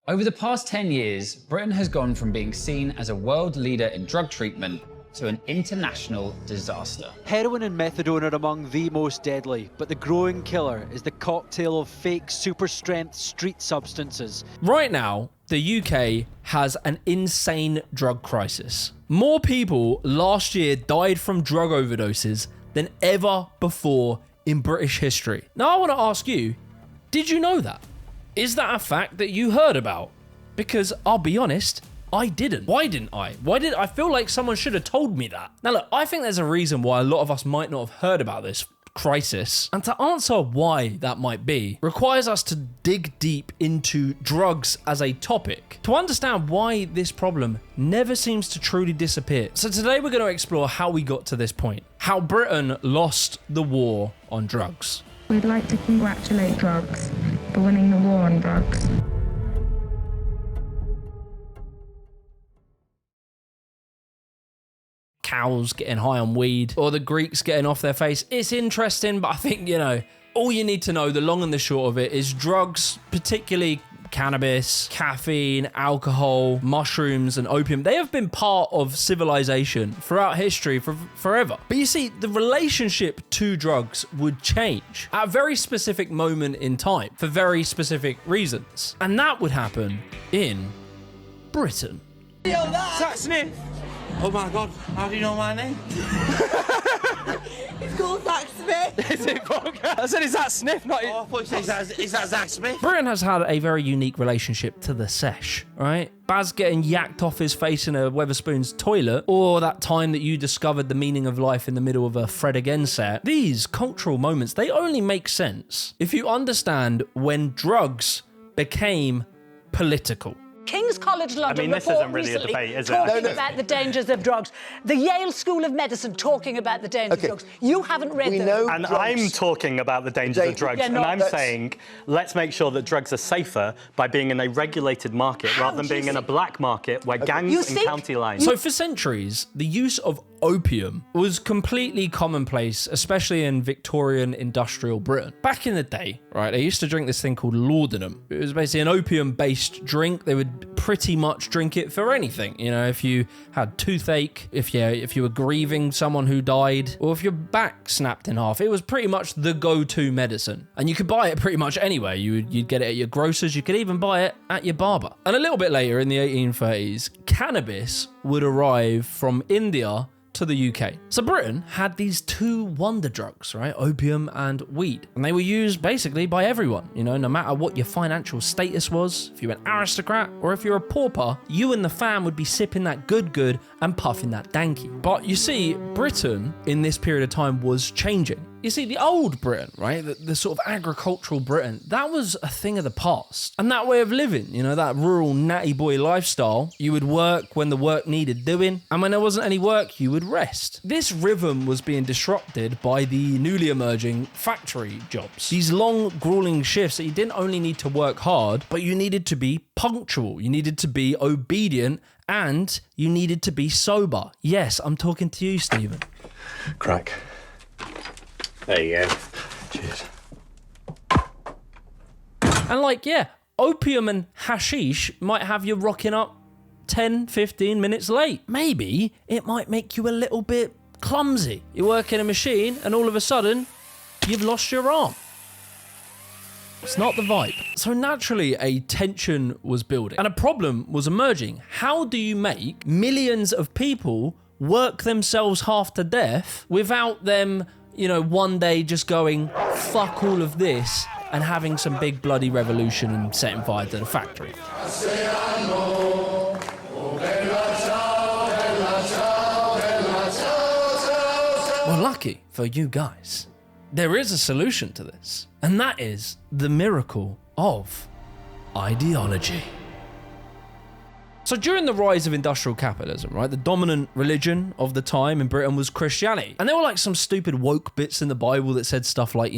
Over the past 10 years, Britain has gone from being seen as a world leader in drug treatment to an international disaster. Heroin and methadone are among the most deadly, but the growing killer is the cocktail of fake super-strength street substances. Right now, the UK has an insane drug crisis. More people last year died from drug overdoses than ever before in British history. Now I want to ask you, did you know that? Is that a fact that you heard about? Because I'll be honest, I didn't. Why didn't I? I feel like someone should have told me that. Now look, I think there's a reason why a lot of us might not have heard about this crisis. And to answer why that might be, requires us to dig deep into drugs as a topic to understand why this problem never seems to truly disappear. So today we're going to explore how we got to this point, how Britain lost the war on drugs. We'd like to congratulate drugs for winning the war on drugs. Cows getting high on weed, or the Greeks getting off their face. It's interesting, but I think, all you need to know, the long and the short of it, is drugs, particularly cannabis, caffeine, alcohol, mushrooms, and opium, they have been part of civilization throughout history for forever. But you see, the relationship to drugs would change at a very specific moment in time for very specific reasons. And that would happen in Britain. Zach Smith. Oh my God, how do you know my name? It's called Zach Smith. Is it I said, is that Smith? Not I thought you said, is that Zach Smith? Britain has had a very unique relationship to the sesh, right? Baz getting yacked off his face in a Wetherspoon's toilet, or that time that you discovered the meaning of life in the middle of a Fred Again set. These cultural moments, they only make sense if you understand when drugs became political. King's College London this isn't really a debate, is it? talking about the dangers of drugs. The Yale School of Medicine talking about the dangers of drugs. You haven't read them. And I'm talking about the dangers of drugs, and I'm saying let's make sure that drugs are safer by being in a regulated market rather than being in a black market where gangs and county lines. So for centuries, the use of opium was completely commonplace, especially in Victorian industrial Britain. Back in the day, right, they used to drink this thing called laudanum. It was basically an opium-based drink. They would pretty much drink it for anything. If you had toothache, if you were grieving someone who died, or if your back snapped in half, it was pretty much the go-to medicine. And you could buy it pretty much anywhere. You'd get it at your grocer's. You could even buy it at your barber. And a little bit later, in the 1830s, cannabis would arrive from India to the UK. So Britain had these two wonder drugs, right? Opium and weed. And they were used basically by everyone, no matter what your financial status was, if you were an aristocrat or if you're a pauper, you and the fam would be sipping that good and puffing that danky. But you see, Britain in this period of time was changing. You see, the old Britain, right, the sort of agricultural Britain, that was a thing of the past. And that way of living, that rural natty boy lifestyle, you would work when the work needed doing, and when there wasn't any work, you would rest. This rhythm was being disrupted by the newly emerging factory jobs. These long, grueling shifts that you didn't only need to work hard, but you needed to be punctual, you needed to be obedient, and you needed to be sober. Yes, I'm talking to you, Stephen. Crack. There you go. Cheers. And opium and hashish might have you rocking up 10, 15 minutes late. Maybe it might make you a little bit clumsy. You work in a machine and all of a sudden, you've lost your arm. It's not the vibe. So naturally, a tension was building and a problem was emerging. How do you make millions of people work themselves half to death without them one day just going, fuck all of this, and having some big bloody revolution and setting fire to the factory? Well, lucky for you guys, there is a solution to this, and that is the miracle of ideology. So during the rise of industrial capitalism, right, the dominant religion of the time in Britain was Christianity. And there were some stupid woke bits in the Bible that said stuff like,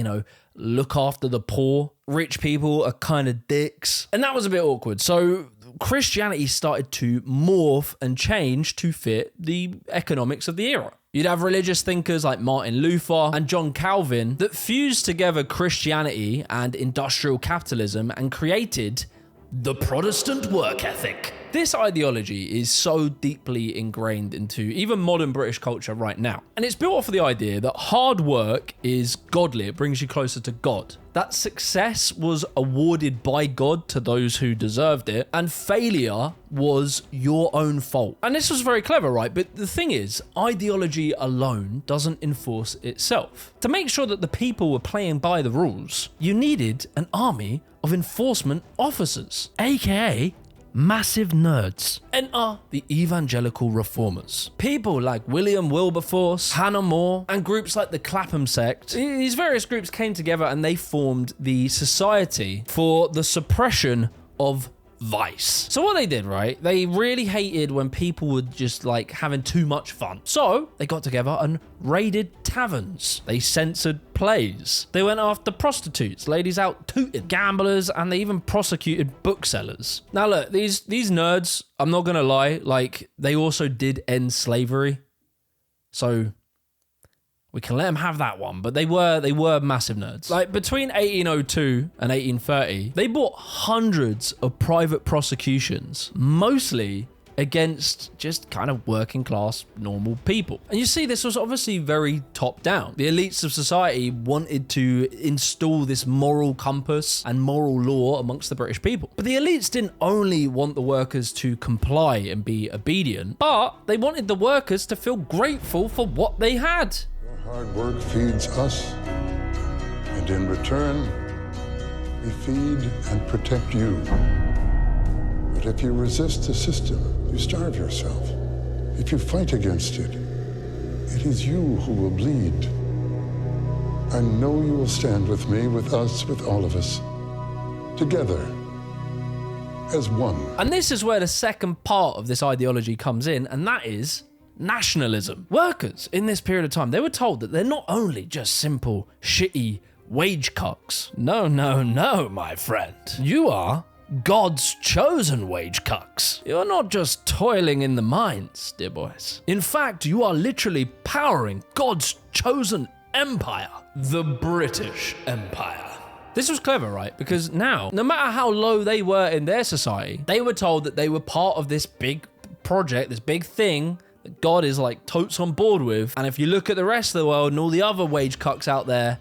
look after the poor, rich people are kind of dicks. And that was a bit awkward. So Christianity started to morph and change to fit the economics of the era. You'd have religious thinkers like Martin Luther and John Calvin that fused together Christianity and industrial capitalism and created the Protestant work ethic. This ideology is so deeply ingrained into even modern British culture right now. And it's built off of the idea that hard work is godly, it brings you closer to God. That success was awarded by God to those who deserved it, and failure was your own fault. And this was very clever, right? But the thing is, ideology alone doesn't enforce itself. To make sure that the people were playing by the rules, you needed an army of enforcement officers, aka massive nerds. Enter the evangelical reformers. People like William Wilberforce, Hannah More, and groups like the Clapham sect. These various groups came together and they formed the Society for the Suppression of Vice. So what they did, right, they really hated when people were just like having too much fun. So they got together and raided taverns. They censored plays. They went after prostitutes, ladies out tooting, gamblers, and they even prosecuted booksellers. Now look, these nerds, I'm not gonna lie, like they also did end slavery. So we can let them have that one, but they were massive nerds. Like between 1802 and 1830, they brought hundreds of private prosecutions, mostly against just kind of working class normal people. And you see, this was obviously very top down. The elites of society wanted to install this moral compass and moral law amongst the British people. But the elites didn't only want the workers to comply and be obedient, but they wanted the workers to feel grateful for what they had. Hard work feeds us, and in return, we feed and protect you. But if you resist the system, you starve yourself. If you fight against it, it is you who will bleed. I know you will stand with me, with us, with all of us, together, as one. And this is where the second part of this ideology comes in, and that is nationalism. Workers in this period of time, they were told that they're not only just simple, shitty wage cucks. No, my friend. You are God's chosen wage cucks. You're not just toiling in the mines, dear boys. In fact, you are literally powering God's chosen empire, the British Empire. This was clever, right? Because now, no matter how low they were in their society, they were told that they were part of this big project, this big thing that God is like totes on board with. And if you look at the rest of the world and all the other wage cucks out there,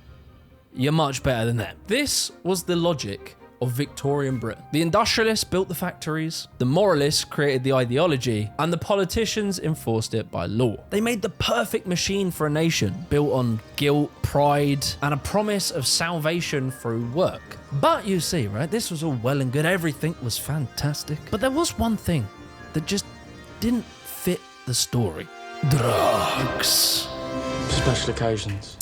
you're much better than them. This was the logic of Victorian Britain. The industrialists built the factories, the moralists created the ideology, and the politicians enforced it by law. They made the perfect machine for a nation built on guilt, pride, and a promise of salvation through work. But you see, right, this was all well and good. Everything was fantastic. But there was one thing that just didn't fit the story. Drugs. Special occasions.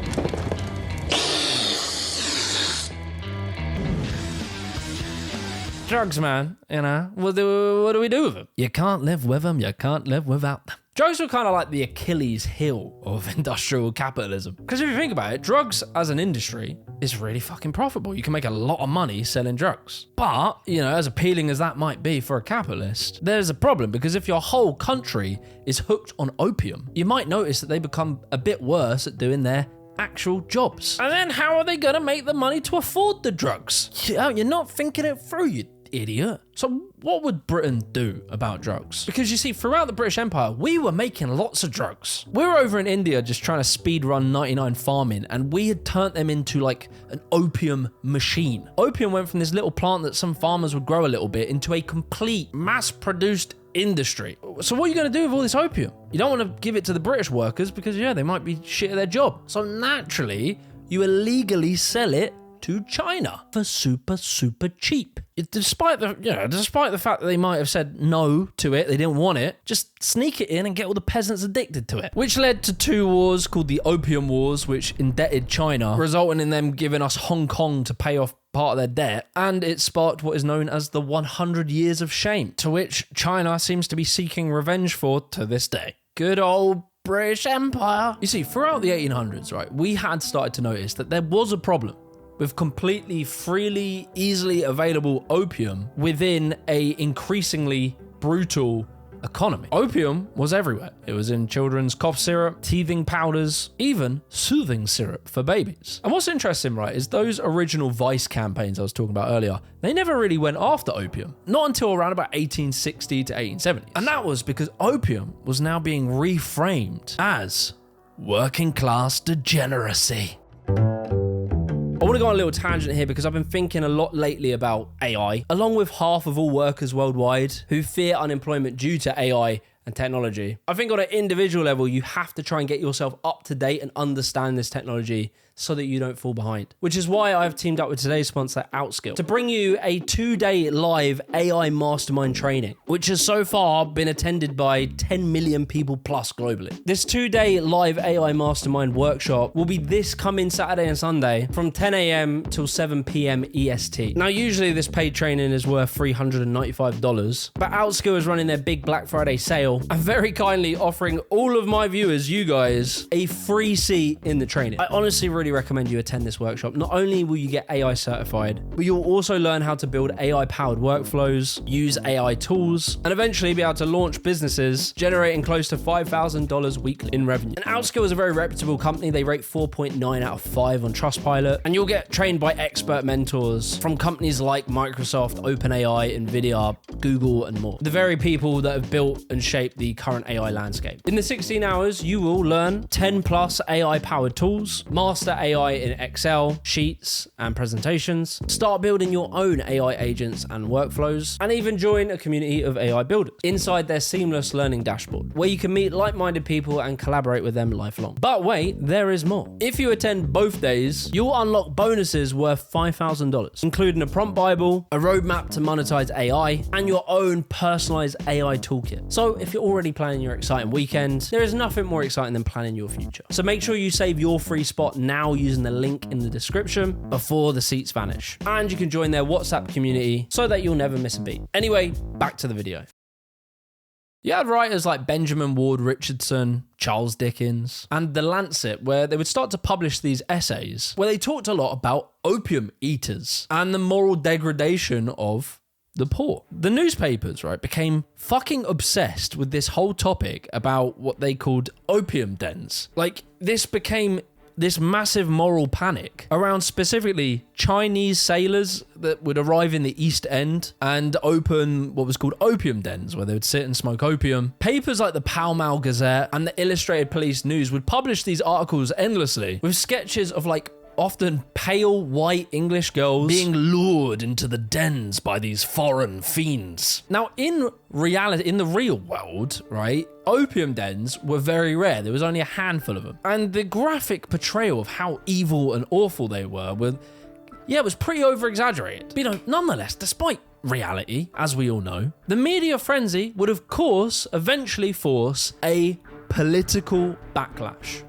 Drugs, man, you know, what do we do with them? You can't live with them, you can't live without them. Drugs were kind of like the Achilles heel of industrial capitalism. Because if you think about it, drugs as an industry is really fucking profitable. You can make a lot of money selling drugs. But, you know, as appealing as that might be for a capitalist, there's a problem, because if your whole country is hooked on opium, you might notice that they become a bit worse at doing their actual jobs. And then how are they gonna make the money to afford the drugs? You're not thinking it through, you idiot. So what would Britain do about drugs? Because you see, throughout the British Empire, we were making lots of drugs. We were over in India just trying to speed run 99 farming, and we had turned them into like an opium machine. Opium went from this little plant that some farmers would grow a little bit into a complete mass-produced industry. So what are you going to do with all this opium? You don't want to give it to the British workers because, yeah, they might be shit at their job. So naturally, you illegally sell it to China for super cheap. Despite the fact that they might have said no to it, they didn't want it, just sneak it in and get all the peasants addicted to it. Which led to two wars called the Opium Wars, which indebted China, resulting in them giving us Hong Kong to pay off part of their debt, and it sparked what is known as the 100 Years of Shame, to which China seems to be seeking revenge for to this day. Good old British Empire. You see, throughout the 1800s, right, we had started to notice that there was a problem with completely freely, easily available opium within a increasingly brutal economy. Opium was everywhere. It was in children's cough syrup, teething powders, even soothing syrup for babies. And what's interesting, right, is those original Vice campaigns I was talking about earlier, they never really went after opium. Not until around about 1860 to 1870. And that was because opium was now being reframed as working class degeneracy. I want to go on a little tangent here because I've been thinking a lot lately about AI, along with half of all workers worldwide who fear unemployment due to AI and technology. I think on an individual level, you have to try and get yourself up to date and understand this technology so that you don't fall behind. Which is why I've teamed up with today's sponsor, Outskill, to bring you a 2-day live AI mastermind training, which has so far been attended by 10 million people plus globally. This 2-day live AI mastermind workshop will be this coming Saturday and Sunday from 10 a.m. till 7 p.m. EST. Now, usually this paid training is worth $395, but Outskill is running their big Black Friday sale and very kindly offering all of my viewers, you guys, a free seat in the training. I honestly really recommend you attend this workshop. Not only will you get AI certified, but you'll also learn how to build AI-powered workflows, use AI tools, and eventually be able to launch businesses generating close to $5,000 weekly in revenue. And Outskill is a very reputable company. They rate 4.9 out of 5 on Trustpilot, and you'll get trained by expert mentors from companies like Microsoft, OpenAI, Nvidia, Google, and more. The very people that have built and shaped the current AI landscape. In the 16 hours, you will learn 10 plus AI-powered tools, master AI in Excel, Sheets, and presentations, start building your own AI agents and workflows, and even join a community of AI builders inside their seamless learning dashboard, where you can meet like-minded people and collaborate with them lifelong. But wait, there is more. If you attend both days, you'll unlock bonuses worth $5,000, including a prompt Bible, a roadmap to monetize AI, and your own personalized AI toolkit. So if you're already planning your exciting weekend, there is nothing more exciting than planning your future. So make sure you save your free spot now using the link in the description before the seats vanish. And you can join their WhatsApp community so that you'll never miss a beat. Anyway, back to the video. You had writers like Benjamin Ward Richardson, Charles Dickens, and The Lancet, where they would start to publish these essays where they talked a lot about opium eaters and the moral degradation of the poor. The newspapers, right, became fucking obsessed with this whole topic about what they called opium dens. Like, this became this massive moral panic around specifically Chinese sailors that would arrive in the East End and open what was called opium dens, where they would sit and smoke opium. Papers like the Pall Mall Gazette and the Illustrated Police News would publish these articles endlessly with sketches of like often pale white English girls being lured into the dens by these foreign fiends. Now, in reality, in the real world, right, opium dens were very rare. There was only a handful of them. And the graphic portrayal of how evil and awful they were, it was pretty over-exaggerated. But, nonetheless, despite reality, as we all know, the media frenzy would, of course, eventually force a political backlash.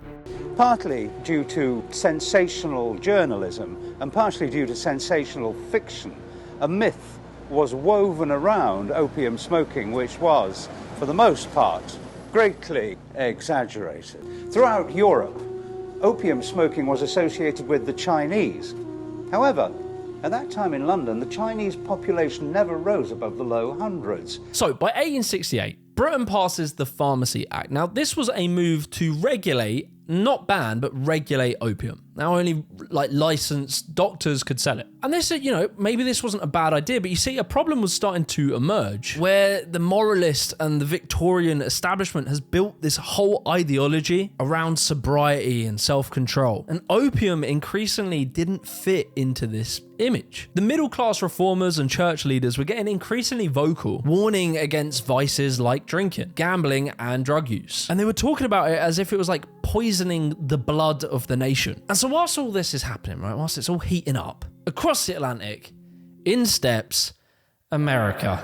Partly due to sensational journalism and partially due to sensational fiction, a myth was woven around opium smoking, which was, for the most part, greatly exaggerated. Throughout Europe, opium smoking was associated with the Chinese. However, at that time in London, the Chinese population never rose above the low hundreds. So, by 1868, Britain passes the Pharmacy Act. Now, this was a move to regulate, not ban, but regulate opium. Now, only licensed doctors could sell it. And this, maybe this wasn't a bad idea, but you see, a problem was starting to emerge where the moralist and the Victorian establishment has built this whole ideology around sobriety and self-control. And opium increasingly didn't fit into this image. The middle-class reformers and church leaders were getting increasingly vocal, warning against vices like drinking, gambling, and drug use. And they were talking about it as if it was like poisoning the blood of the nation. And so whilst all this is happening, right, whilst it's all heating up, across the Atlantic, in steps America.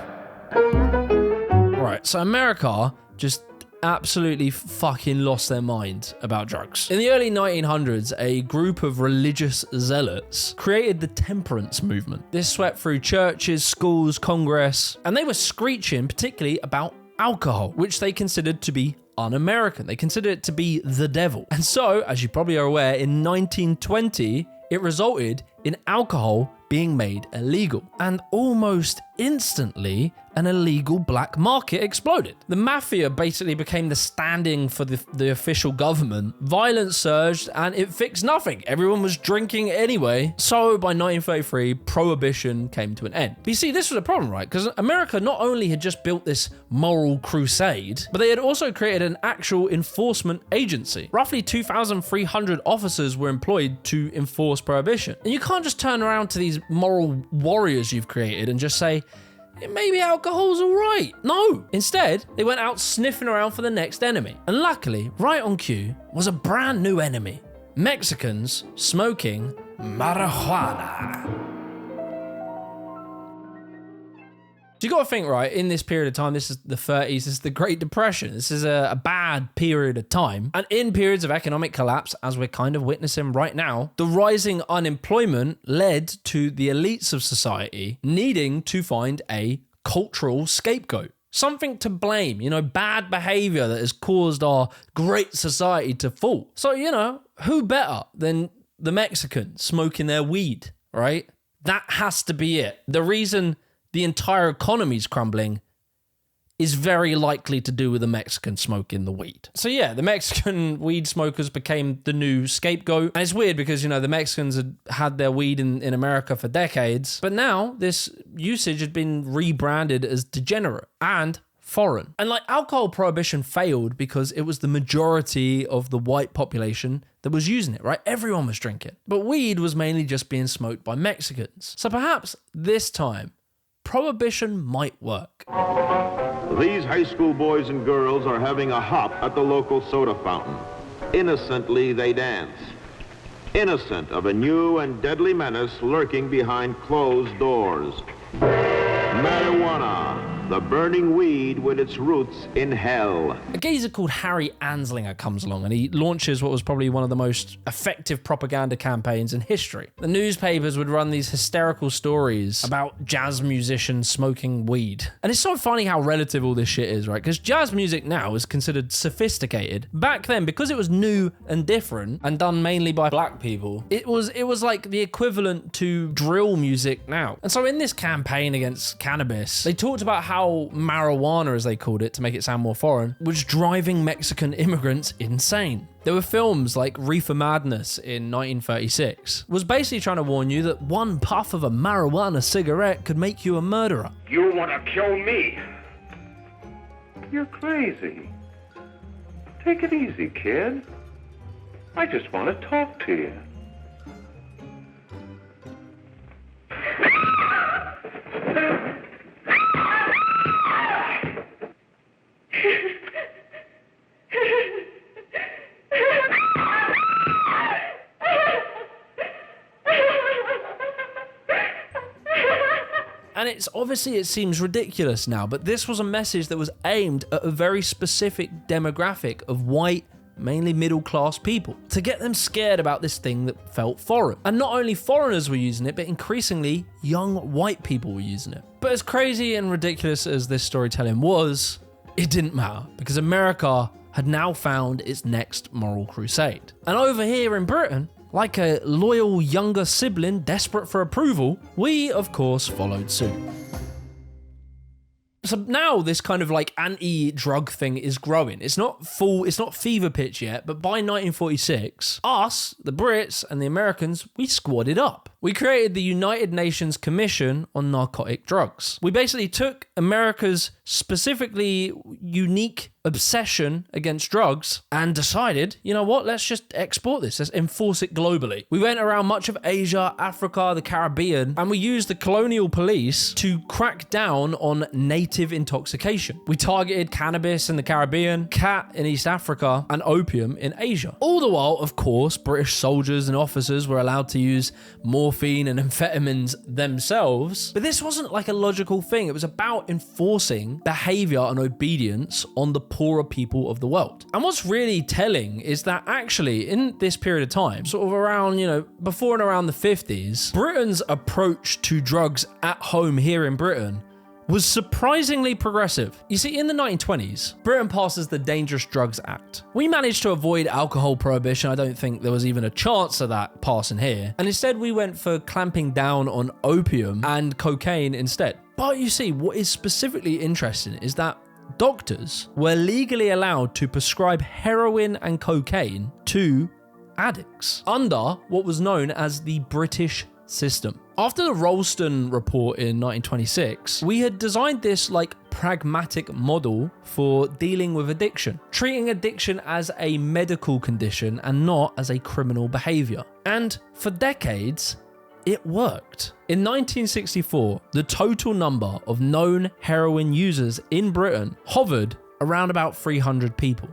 Right, so America just absolutely fucking lost their mind about drugs. In the early 1900s, a group of religious zealots created the temperance movement. This swept through churches, schools, Congress, and they were screeching particularly about alcohol, which they considered to be un-American. They considered it to be the devil. And so, as you probably are aware, in 1920, it resulted in alcohol being made illegal. And almost instantly an illegal black market exploded. The mafia basically became the stand-in for the official government. Violence surged and it fixed nothing. Everyone was drinking anyway. So by 1933, Prohibition came to an end. But you see, this was a problem, right? Because America not only had just built this moral crusade, but they had also created an actual enforcement agency. Roughly 2,300 officers were employed to enforce Prohibition. And you can't just turn around to these moral warriors you've created and just say, maybe alcohol's all right. No. Instead, they went out sniffing around for the next enemy. And luckily, right on cue was a brand new enemy. Mexicans smoking marijuana. So you got to think, right, in this period of time, this is the 30s, this is the Great Depression. This is a bad period of time. And in periods of economic collapse, as we're kind of witnessing right now, the rising unemployment led to the elites of society needing to find a cultural scapegoat. Something to blame, bad behavior that has caused our great society to fall. So, who better than the Mexicans smoking their weed, right? That has to be it. The reason the entire economy's crumbling is very likely to do with the Mexican smoking the weed. So yeah, the Mexican weed smokers became the new scapegoat. And it's weird because, the Mexicans had their weed in America for decades, but now this usage had been rebranded as degenerate and foreign. And alcohol prohibition failed because it was the majority of the white population that was using it, right? Everyone was drinking. But weed was mainly just being smoked by Mexicans. So perhaps this time, Prohibition might work. These high school boys and girls are having a hop at the local soda fountain. Innocently they dance. Innocent of a new and deadly menace lurking behind closed doors. Marijuana, the burning weed with its roots in hell. A geezer called Harry Anslinger comes along and he launches what was probably one of the most effective propaganda campaigns in history. The newspapers would run these hysterical stories about jazz musicians smoking weed. And it's so funny how relative all this shit is, right? Because jazz music now is considered sophisticated. Back then, because it was new and different and done mainly by black people, it was like the equivalent to drill music now. And so in this campaign against cannabis, they talked about how marijuana, as they called it, to make it sound more foreign, was driving Mexican immigrants insane. There were films like Reefer Madness in 1936, was basically trying to warn you that one puff of a marijuana cigarette could make you a murderer. You want to kill me? You're crazy. Take it easy, kid. I just want to talk to you. And it seems ridiculous now, but this was a message that was aimed at a very specific demographic of white, mainly middle-class people, to get them scared about this thing that felt foreign. And not only foreigners were using it, but increasingly young white people were using it. But as crazy and ridiculous as this storytelling was, it didn't matter, because America had now found its next moral crusade. And over here in Britain, like a loyal younger sibling desperate for approval, we, of course, followed suit. So now this kind of anti-drug thing is growing. It's not fever pitch yet, but by 1946, us, the Brits and the Americans, we squadded up. We created the United Nations Commission on Narcotic Drugs. We basically took America's specifically unique obsession against drugs and decided, you know what, let's just export this, let's enforce it globally. We went around much of Asia, Africa, the Caribbean, and we used the colonial police to crack down on native intoxication. We targeted cannabis in the Caribbean, cat in East Africa, and opium in Asia. All the while, of course, British soldiers and officers were allowed to use morphine and amphetamines themselves, but this wasn't like a logical thing. It was about enforcing behavior and obedience on the poorer people of the world. And what's really telling is that actually in this period of time, sort of around, before and around the 50s, Britain's approach to drugs at home here in Britain was surprisingly progressive. You see, in the 1920s, Britain passes the Dangerous Drugs Act. We managed to avoid alcohol prohibition. I don't think there was even a chance of that passing here. And instead we went for clamping down on opium and cocaine instead. But you see, what is specifically interesting is that doctors were legally allowed to prescribe heroin and cocaine to addicts under what was known as the British system. After the Ralston report in 1926, we had designed this pragmatic model for dealing with addiction, treating addiction as a medical condition and not as a criminal behavior. And for decades, it worked. In 1964, the total number of known heroin users in Britain hovered around about 300 people.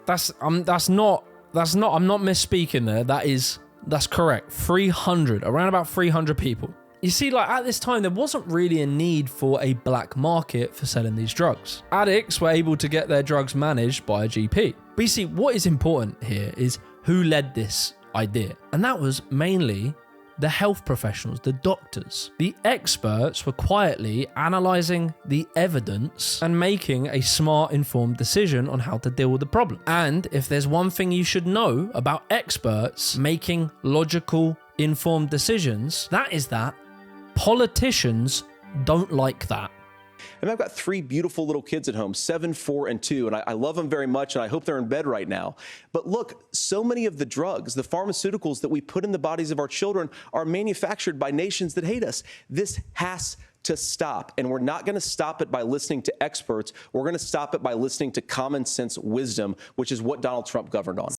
I'm not misspeaking there. That's correct. 300, around about 300 people. You see, at this time, there wasn't really a need for a black market for selling these drugs. Addicts were able to get their drugs managed by a GP. But you see, what is important here is who led this idea. And that was mainly the health professionals, the doctors. The experts were quietly analysing the evidence and making a smart, informed decision on how to deal with the problem. And if there's one thing you should know about experts making logical, informed decisions, that is that politicians don't like that. And I've got 3 beautiful little kids at home, 7, 4, and 2, and I love them very much, and I hope they're in bed right now. But look, so many of the drugs, the pharmaceuticals that we put in the bodies of our children are manufactured by nations that hate us. This has to stop, and we're not going to stop it by listening to experts. We're going to stop it by listening to common sense wisdom, which is what Donald Trump governed on.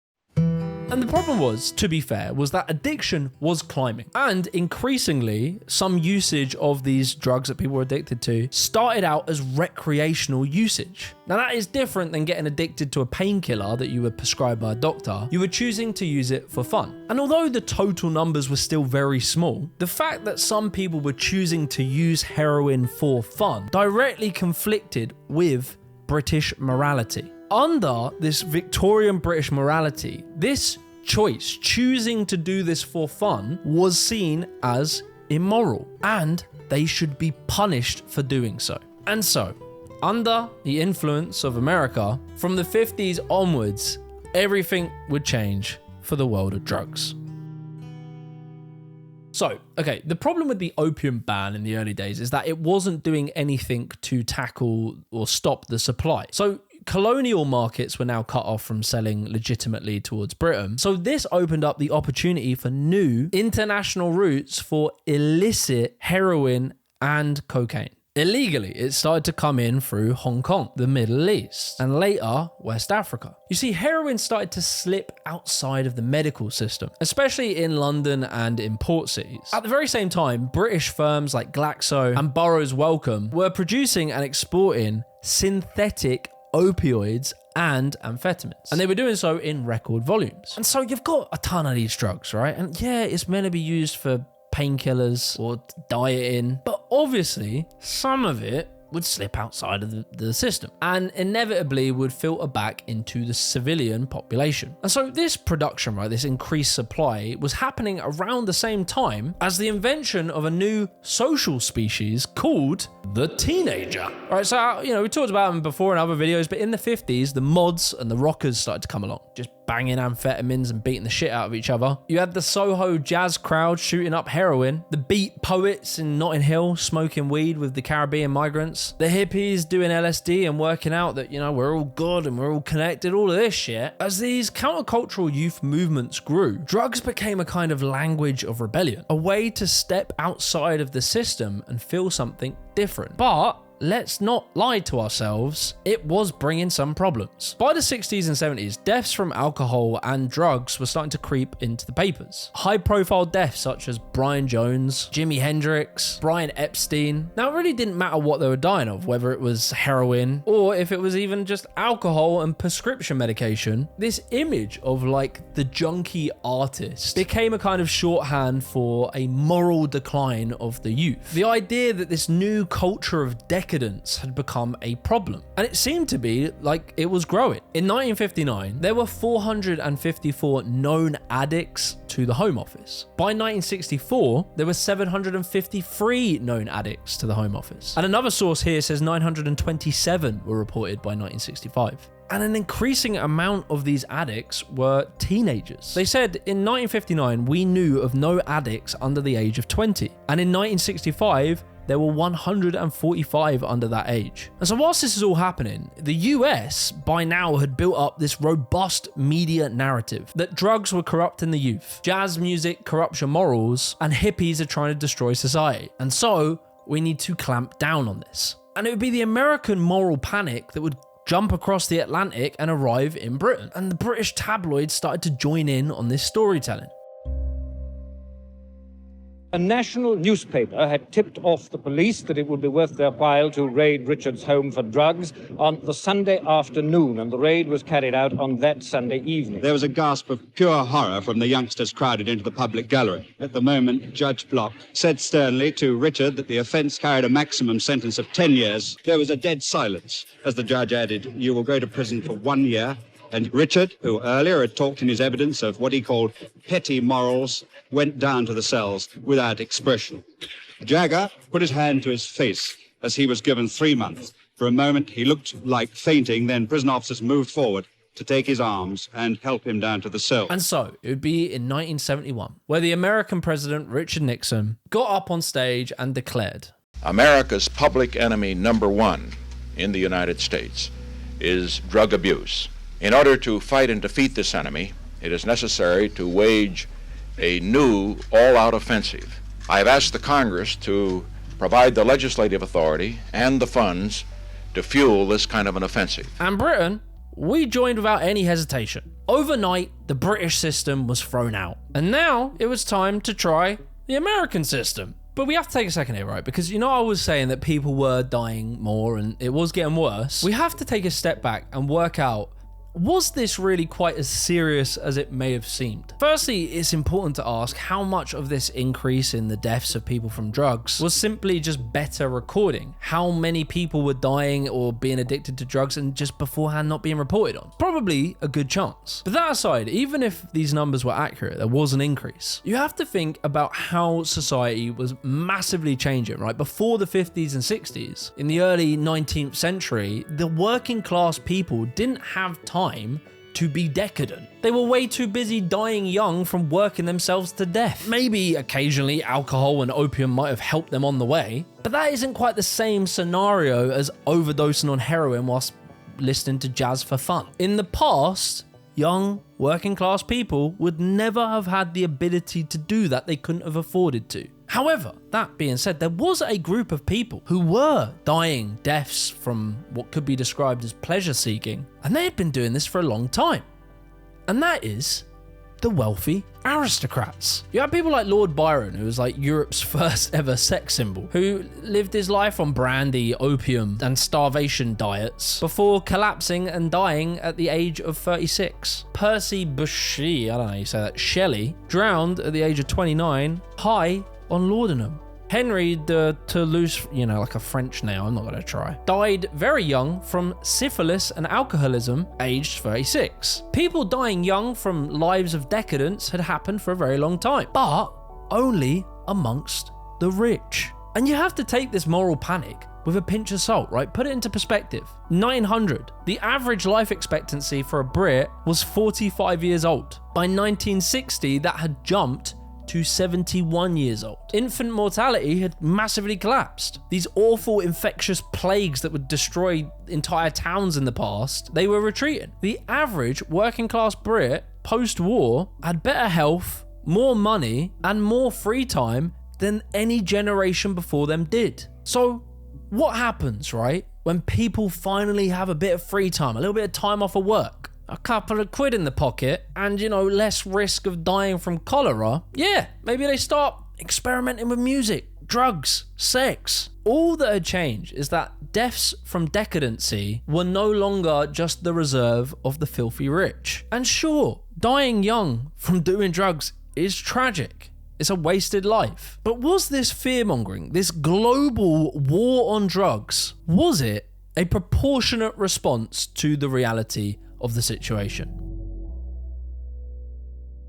And the problem was, to be fair, was that addiction was climbing. And increasingly, some usage of these drugs that people were addicted to started out as recreational usage. Now that is different than getting addicted to a painkiller that you were prescribed by a doctor. You were choosing to use it for fun. And although the total numbers were still very small, the fact that some people were choosing to use heroin for fun directly conflicted with British morality. Under this Victorian British morality, this choice, choosing to do this for fun, was seen as immoral, and they should be punished for doing so. And so, under the influence of America, from the 50s onwards, everything would change for the world of drugs. So, okay, the problem with the opium ban in the early days is that it wasn't doing anything to tackle or stop the supply. So, colonial markets were now cut off from selling legitimately towards Britain. So this opened up the opportunity for new international routes for illicit heroin and cocaine. Illegally, it started to come in through Hong Kong, the Middle East, and later West Africa. You see, heroin started to slip outside of the medical system, especially in London and in port cities. At the very same time, British firms like Glaxo and Burroughs Wellcome were producing and exporting synthetic opioids and amphetamines. And they were doing so in record volumes. And so you've got a ton of these drugs, right? And yeah, it's meant to be used for painkillers or dieting, but obviously some of it would slip outside of the system and inevitably would filter back into the civilian population. And so this production, right, this increased supply was happening around the same time as the invention of a new social species called the teenager. All right, so, we talked about them before in other videos, but in the 50s, the mods and the rockers started to come along, just banging amphetamines and beating the shit out of each other. You had the Soho jazz crowd shooting up heroin, the beat poets in Notting Hill smoking weed with the Caribbean migrants, the hippies doing LSD and working out that, we're all good and we're all connected, all of this shit. As these countercultural youth movements grew, drugs became a kind of language of rebellion, a way to step outside of the system and feel something different. But let's not lie to ourselves, it was bringing some problems. By the 60s and 70s, deaths from alcohol and drugs were starting to creep into the papers. High-profile deaths such as Brian Jones, Jimi Hendrix, Brian Epstein. Now, it really didn't matter what they were dying of, whether it was heroin or if it was even just alcohol and prescription medication. This image of the junkie artist became a kind of shorthand for a moral decline of the youth. The idea that this new culture of decadence had become a problem, and it seemed to be like it was growing. In 1959, there were 454 known addicts to the Home Office. By 1964, there were 753 known addicts to the Home Office. And another source here says 927 were reported by 1965. And an increasing amount of these addicts were teenagers. They said in 1959, we knew of no addicts under the age of 20. And in 1965, there were 145 under that age. And so whilst this is all happening, the US by now had built up this robust media narrative that drugs were corrupting the youth, jazz music corrupts your morals, and hippies are trying to destroy society. And so we need to clamp down on this. And it would be the American moral panic that would jump across the Atlantic and arrive in Britain. And the British tabloids started to join in on this storytelling. A national newspaper had tipped off the police that it would be worth their while to raid Richard's home for drugs on the Sunday afternoon, and the raid was carried out on that Sunday evening. There was a gasp of pure horror from the youngsters crowded into the public gallery. At the moment, Judge Block said sternly to Richard that the offence carried a maximum sentence of 10 years. There was a dead silence as the judge added, "You will go to prison for 1 year." And Richard, who earlier had talked in his evidence of what he called petty morals, went down to the cells without expression. Jagger put his hand to his face as he was given 3 months. For a moment, he looked like fainting, then prison officers moved forward to take his arms and help him down to the cell. And so, it would be in 1971, where the American president, Richard Nixon, got up on stage and declared, "America's public enemy number one in the United States is drug abuse. In order to fight and defeat this enemy, it is necessary to wage a new all-out offensive. I have asked the Congress to provide the legislative authority and the funds to fuel this kind of an offensive." And Britain, we joined without any hesitation. Overnight, the British system was thrown out. And now it was time to try the American system. But we have to take a second here, right? Because you know I was saying that people were dying more and it was getting worse. We have to take a step back and work out, was this really quite as serious as it may have seemed? Firstly, it's important to ask how much of this increase in the deaths of people from drugs was simply just better recording. How many people were dying or being addicted to drugs and just beforehand not being reported on? Probably a good chance. But that aside, even if these numbers were accurate, there was an increase. You have to think about how society was massively changing, right? Before the 50s and 60s, in the early 19th century, the working class people didn't have time to be decadent. They were way too busy dying young from working themselves to death. Maybe occasionally alcohol and opium might have helped them on the way, but that isn't quite the same scenario as overdosing on heroin whilst listening to jazz for fun. In the past, young working class people would never have had the ability to do that. They couldn't have afforded to. However, that being said, there was a group of people who were dying deaths from what could be described as pleasure seeking, and they had been doing this for a long time. And that is the wealthy aristocrats. You have people like Lord Byron, who was like Europe's first ever sex symbol, who lived his life on brandy, opium, and starvation diets before collapsing and dying at the age of 36. Percy Bysshe, I don't know how you say that, Shelley, drowned at the age of 29, high on laudanum. Henry de Toulouse, like a French name, I'm not going to try, died very young from syphilis and alcoholism, aged 36. People dying young from lives of decadence had happened for a very long time, but only amongst the rich. And you have to take this moral panic with a pinch of salt, right? Put it into perspective. 900, the average life expectancy for a Brit was 45 years old. By 1960, that had jumped to 71 years old. Infant mortality had massively collapsed. These awful infectious plagues that would destroy entire towns in the past, they were retreating. The average working class Brit post-war had better health, more money, and more free time than any generation before them did. So what happens, right, when people finally have a bit of free time, a little bit of time off of work? A couple of quid in the pocket and, less risk of dying from cholera, yeah, maybe they start experimenting with music, drugs, sex. All that had changed is that deaths from decadency were no longer just the reserve of the filthy rich. And sure, dying young from doing drugs is tragic. It's a wasted life. But was this fear-mongering, this global war on drugs, was it a proportionate response to the reality of the situation?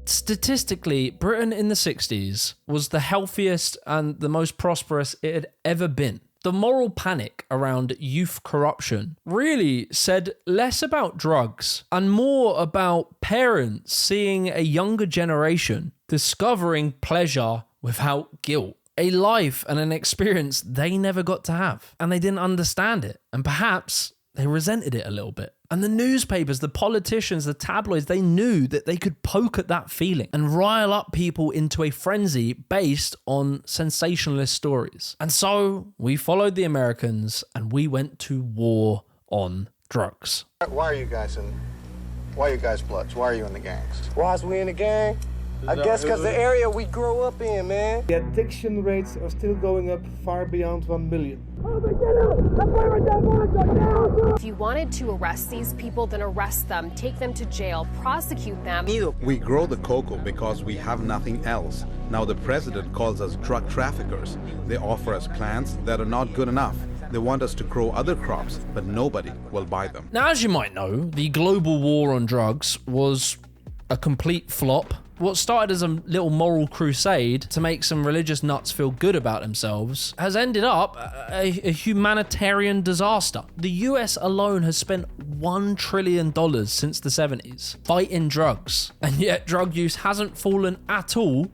Statistically, Britain in the 60s was the healthiest and the most prosperous it had ever been. The moral panic around youth corruption really said less about drugs and more about parents seeing a younger generation discovering pleasure without guilt. a life and an experience they never got to have. And they didn't understand it. And perhaps they resented it a little bit. And the newspapers, the politicians, the tabloids, they knew that they could poke at that feeling and rile up people into a frenzy based on sensationalist stories. And so we followed the Americans and we went to war on drugs. Why are you guys Bloods? Why are you in the gangs? Why is we in the gang? I guess because the area we grow up in, man. The addiction rates are still going up far beyond 1 million. If you wanted to arrest these people, then arrest them, take them to jail, prosecute them. We grow the cocoa because we have nothing else. Now the president calls us drug traffickers. They offer us plants that are not good enough. They want us to grow other crops, but nobody will buy them. Now, as you might know, the global war on drugs was a complete flop. What started as a little moral crusade to make some religious nuts feel good about themselves has ended up a humanitarian disaster. The US alone has spent $1 trillion since the 70s fighting drugs, and yet drug use hasn't fallen at all.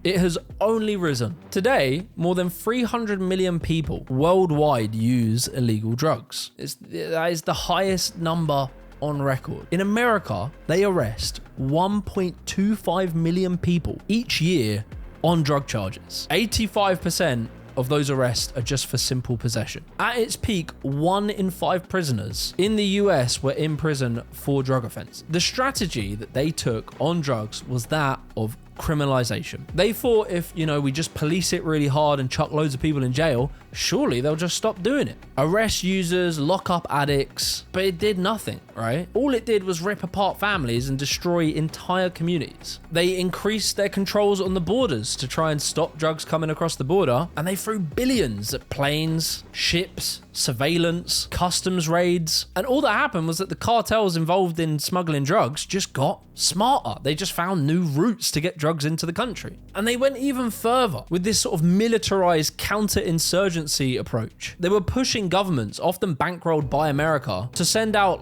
It has only risen. Today, more than 300 million people worldwide use illegal drugs. That is the highest number on record. In America, they arrest 1.25 million people each year on drug charges. 85% of those arrests are just for simple possession. At its peak, 1 in 5 prisoners in the US were in prison for drug offense. The strategy that they took on drugs was that of criminalization. They thought if, we just police it really hard and chuck loads of people in jail, surely they'll just stop doing it. Arrest users, lock up addicts, but it did nothing, right? All it did was rip apart families and destroy entire communities. They increased their controls on the borders to try and stop drugs coming across the border, and they threw billions at planes, ships, surveillance, customs raids, and all that happened was that the cartels involved in smuggling drugs just got smarter. They just found new routes to get drugs into the country. And they went even further with this sort of militarized counterinsurgency approach. They were pushing governments, often bankrolled by America, to send out,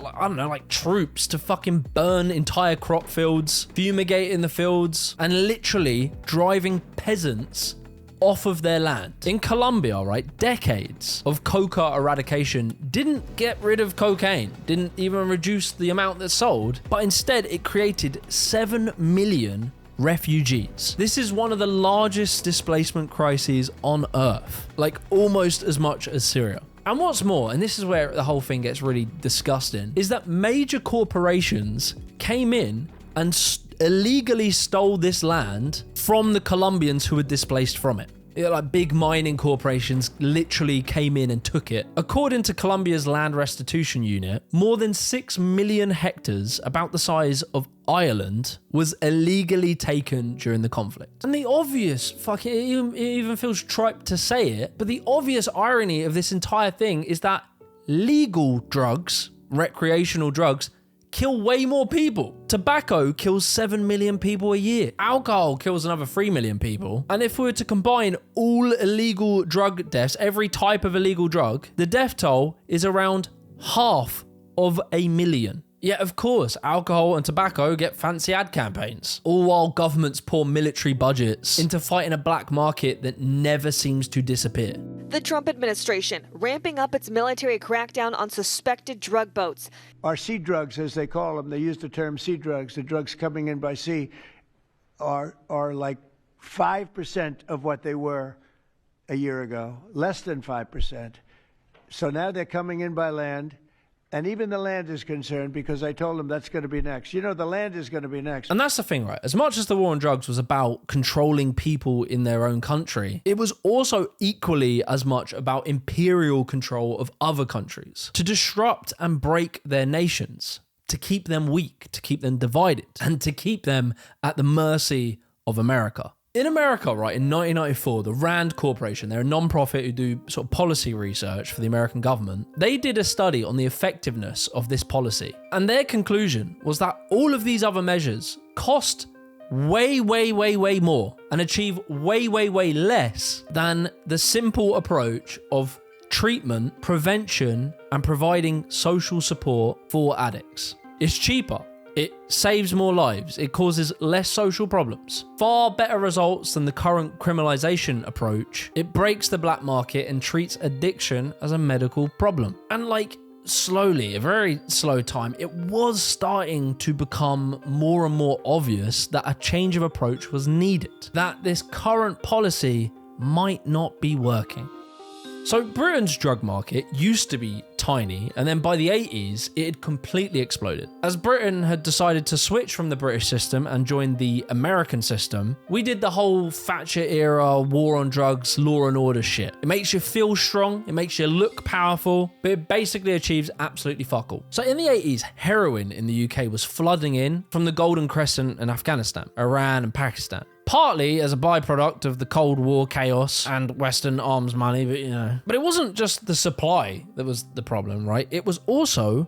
troops to fucking burn entire crop fields, fumigate in the fields, and literally driving peasants off of their land. In Colombia, right, decades of coca eradication didn't get rid of cocaine, didn't even reduce the amount that's sold, but instead it created 7 million refugees. This is one of the largest displacement crises on earth, almost as much as Syria. And what's more, and this is where the whole thing gets really disgusting, is that major corporations came in and illegally stole this land from the Colombians who were displaced from it. Big mining corporations literally came in and took it. According to Colombia's land restitution unit, more than 6 million hectares, about the size of Ireland, was illegally taken during the conflict. And the obvious, it even feels trite to say it, but the obvious irony of this entire thing is that legal drugs, recreational drugs, kill way more people. Tobacco kills 7 million people a year. Alcohol kills another 3 million people. And if we were to combine all illegal drug deaths, every type of illegal drug, the death toll is around 500,000. Yet, of course, alcohol and tobacco get fancy ad campaigns, all while governments pour military budgets into fighting a black market that never seems to disappear. The Trump administration ramping up its military crackdown on suspected drug boats. Our sea drugs, as they call them, they use the term sea drugs, the drugs coming in by sea, are like 5% of what they were a year ago, less than 5%. So now they're coming in by land. And even the land is concerned because I told them that's going to be next. The land is going to be next. And that's the thing, right? As much as the war on drugs was about controlling people in their own country, it was also equally as much about imperial control of other countries to disrupt and break their nations, to keep them weak, to keep them divided, and to keep them at the mercy of America. In America, right, in 1994, the Rand Corporation, they're a non-profit who do sort of policy research for the American government. They did a study on the effectiveness of this policy. And their conclusion was that all of these other measures cost way more and achieve way less than the simple approach of treatment, prevention, and providing social support for addicts. It's cheaper. It saves more lives. It causes less social problems. Far better results than the current criminalization approach. It breaks the black market and treats addiction as a medical problem. And like, slowly, a very slow time, it was starting to become more and more obvious that a change of approach was needed, that this current policy might not be working. So Britain's drug market used to be tiny, and then by the 80s, it had completely exploded. As Britain had decided to switch from the British system and join the American system, we did the whole Thatcher era war on drugs, law and order shit. It makes you feel strong, it makes you look powerful, but it basically achieves absolutely fuck all. So in the 80s, heroin in the UK was flooding in from the Golden Crescent and Afghanistan, Iran and Pakistan. Partly as a byproduct of the Cold War chaos and Western arms money, but you know. But it wasn't just the supply that was the problem, right? It was also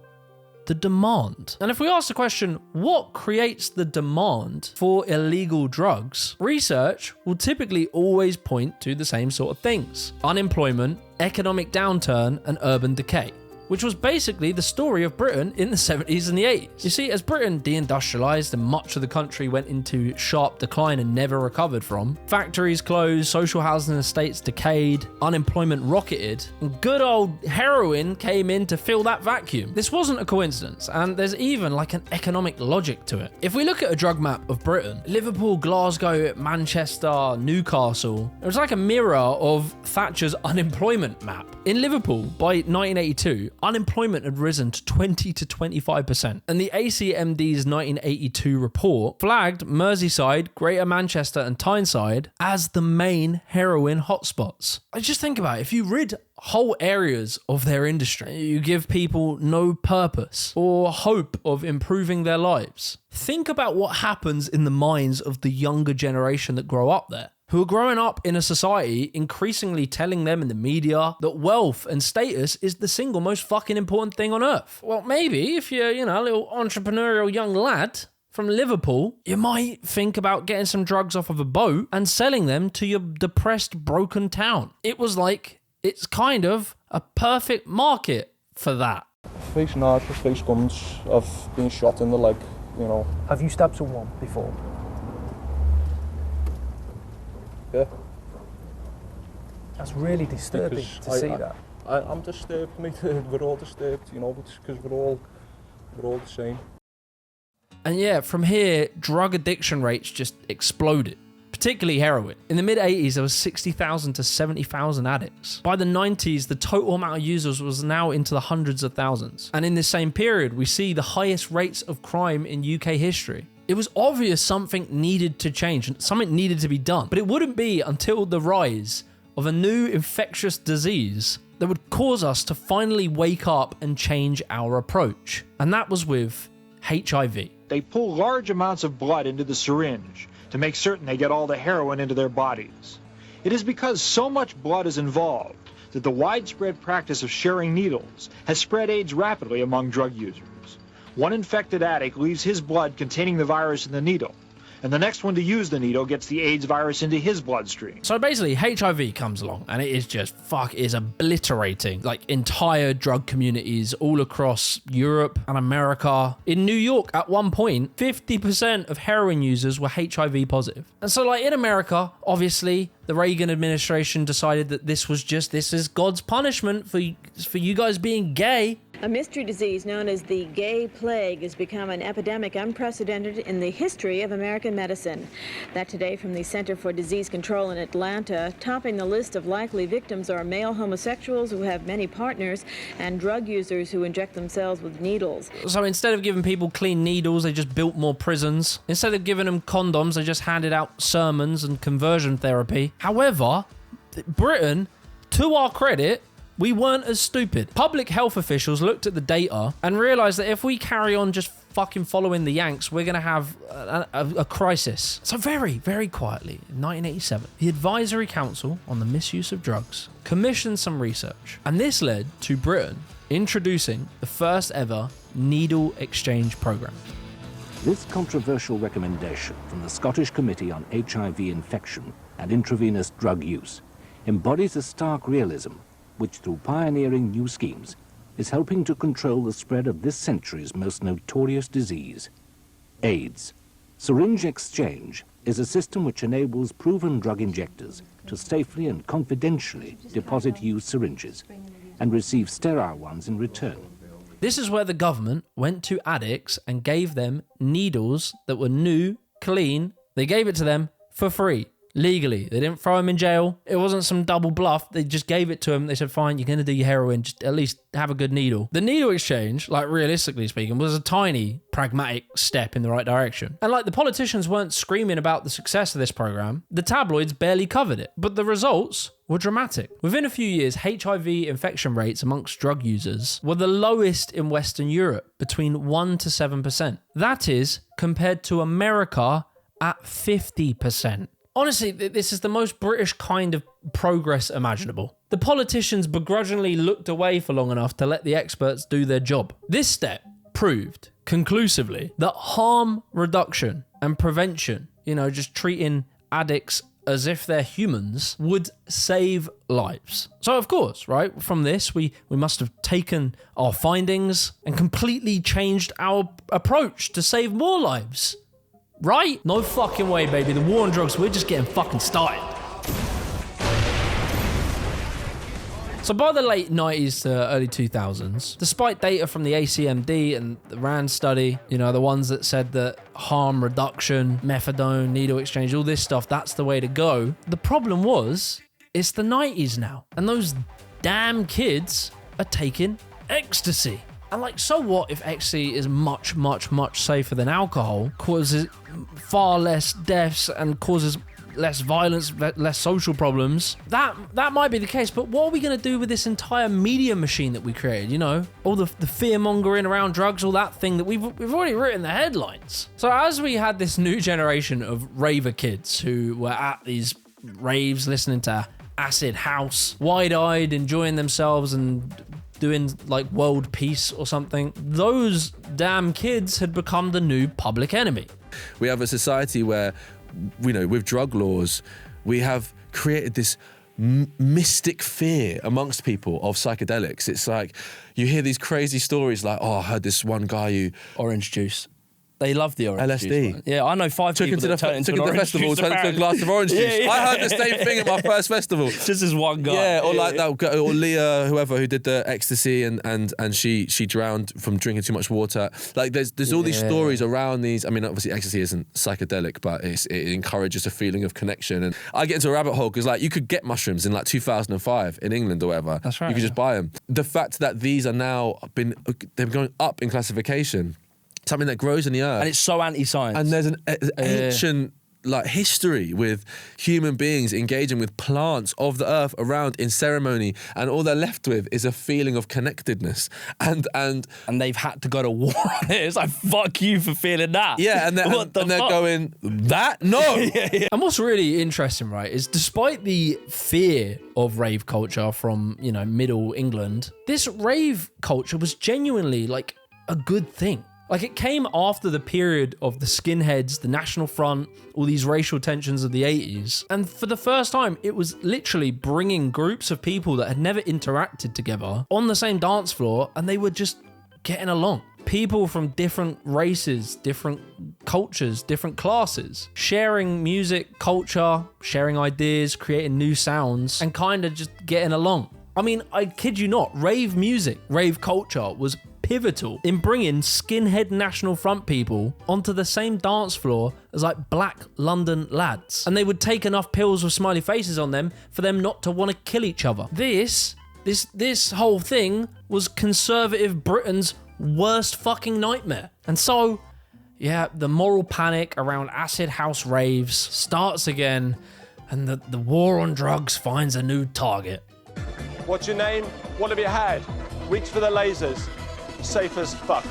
the demand. And if we ask the question, what creates the demand for illegal drugs? Research will typically always point to the same sort of things: unemployment, economic downturn, and urban decay, which was basically the story of Britain in the 70s and the 80s. You see, as Britain deindustrialized and much of the country went into sharp decline and never recovered from, factories closed, social housing estates decayed, unemployment rocketed, and good old heroin came in to fill that vacuum. This wasn't a coincidence, and there's even like an economic logic to it. If we look at a drug map of Britain, Liverpool, Glasgow, Manchester, Newcastle, it was like a mirror of Thatcher's unemployment map. In Liverpool, by 1982, unemployment had risen to 20 to 25%, and the ACMD's 1982 report flagged Merseyside, Greater Manchester and Tyneside as the main heroin hotspots. I just think about it, if you rid whole areas of their industry, you give people no purpose or hope of improving their lives. Think about what happens in the minds of the younger generation that grow up there, who are growing up in a society increasingly telling them in the media that wealth and status is the single most fucking important thing on earth. Well, maybe if you're, a little entrepreneurial young lad from Liverpool, you might think about getting some drugs off of a boat and selling them to your depressed, broken town. It was like, it's kind of a perfect market for that. Face knives, face guns, I've been shot in the leg, Have you stabbed someone before? Yeah. That's really disturbing to see that. I'm disturbed, mate. We're all disturbed, because we're all the same. And yeah, from here, drug addiction rates just exploded, particularly heroin. In the mid-80s, there was 60,000 to 70,000 addicts. By the 90s, the total amount of users was now into the hundreds of thousands. And in this same period, we see the highest rates of crime in UK history. It was obvious something needed to change, something needed to be done. But it wouldn't be until the rise of a new infectious disease that would cause us to finally wake up and change our approach. And that was with HIV. They pull large amounts of blood into the syringe to make certain they get all the heroin into their bodies. It is because so much blood is involved that the widespread practice of sharing needles has spread AIDS rapidly among drug users. One infected addict leaves his blood containing the virus in the needle, and the next one to use the needle gets the AIDS virus into his bloodstream. So basically, HIV comes along, and it is just, is obliterating, like, entire drug communities all across Europe and America. In New York, at one point, 50% of heroin users were HIV positive. And so, like, in America, obviously, the Reagan administration decided that this is God's punishment for you guys being gay. A mystery disease known as the gay plague has become an epidemic unprecedented in the history of American medicine. That today from the Center for Disease Control in Atlanta. Topping the list of likely victims are male homosexuals who have many partners and drug users who inject themselves with needles. So instead of giving people clean needles, they just built more prisons. Instead of giving them condoms, they just handed out sermons and conversion therapy. However, Britain, to our credit, we weren't as stupid. Public health officials looked at the data and realized that if we carry on just fucking following the Yanks, we're going to have a crisis. So very, very quietly, in 1987, the Advisory Council on the Misuse of Drugs commissioned some research. And this led to Britain introducing the first ever needle exchange program. This controversial recommendation from the Scottish Committee on HIV Infection and Intravenous Drug Use embodies a stark realism which, through pioneering new schemes, is helping to control the spread of this century's most notorious disease, AIDS. Syringe exchange is a system which enables proven drug injectors to safely and confidentially deposit used syringes and receive sterile ones in return. This is where the government went to addicts and gave them needles that were new, clean. They gave it to them for free, legally. They didn't throw them in jail. It wasn't some double bluff. They just gave it to them. They said, fine, you're going to do your heroin. Just at least have a good needle. The needle exchange, like realistically speaking, was a tiny pragmatic step in the right direction. And like the politicians weren't screaming about the success of this program, the tabloids barely covered it. But the results were dramatic. Within a few years, HIV infection rates amongst drug users were the lowest in Western Europe, between 1 to 7%. That is compared to America at 50%. Honestly, this is the most British kind of progress imaginable. The politicians begrudgingly looked away for long enough to let the experts do their job. This step proved conclusively that harm reduction and prevention, just treating addicts as if they're humans, would save lives. So of course, right, from this, we must have taken our findings and completely changed our approach to save more lives. Right? No fucking way, baby. The war on drugs, we're just getting fucking started. So by the late 90s to early 2000s, despite data from the ACMD and the RAND study, the ones that said that harm reduction, methadone, needle exchange, all this stuff, that's the way to go. The problem was, it's the 90s now. And those damn kids are taking ecstasy. And so what if ecstasy is much, much, much safer than alcohol, causes far less deaths and causes less violence, less social problems? That might be the case, but what are we going to do with this entire media machine that we created? All the fear-mongering around drugs, all that thing that we've already written the headlines. So as we had this new generation of raver kids who were at these raves listening to acid house, wide-eyed, enjoying themselves and doing world peace or something, those damn kids had become the new public enemy. We have a society where, with drug laws, we have created this mystic fear amongst people of psychedelics. It's like you hear these crazy stories like, I heard this one guy who... Orange juice. They love the orange LSD. juice. Right? Yeah, I know 5 people that turned into an orange festival, juice, turned into a glass of orange juice. Yeah. I heard the same thing at my first festival. Just as one guy. Yeah, or that, or Leah, whoever, who did the ecstasy and she drowned from drinking too much water. There's all these stories around these. I mean, obviously ecstasy isn't psychedelic, but it encourages a feeling of connection. And I get into a rabbit hole because you could get mushrooms in 2005 in England or whatever. That's right. You could just buy them. The fact that these are now they're going up in classification. Something that grows in the earth. And it's so anti-science. And there's an ancient history with human beings engaging with plants of the earth around in ceremony, and all they're left with is a feeling of connectedness. And they've had to go to war on it. It's like, fuck you for feeling that. Yeah, and they're going, that? No! Yeah. And what's really interesting, right, is despite the fear of rave culture from, Middle England, this rave culture was genuinely a good thing. It came after the period of the skinheads, the National Front, all these racial tensions of the 80s. And for the first time, it was literally bringing groups of people that had never interacted together on the same dance floor, and they were just getting along. People from different races, different cultures, different classes, sharing music, culture, sharing ideas, creating new sounds, and kind of just getting along. I mean, I kid you not, rave music, rave culture was pivotal in bringing skinhead National Front people onto the same dance floor as black London lads. And they would take enough pills with smiley faces on them for them not to want to kill each other. This whole thing was conservative Britain's worst fucking nightmare. And so, the moral panic around acid house raves starts again, and the war on drugs finds a new target. What's your name? What have you had? Reach for the lasers. Safe as fuck.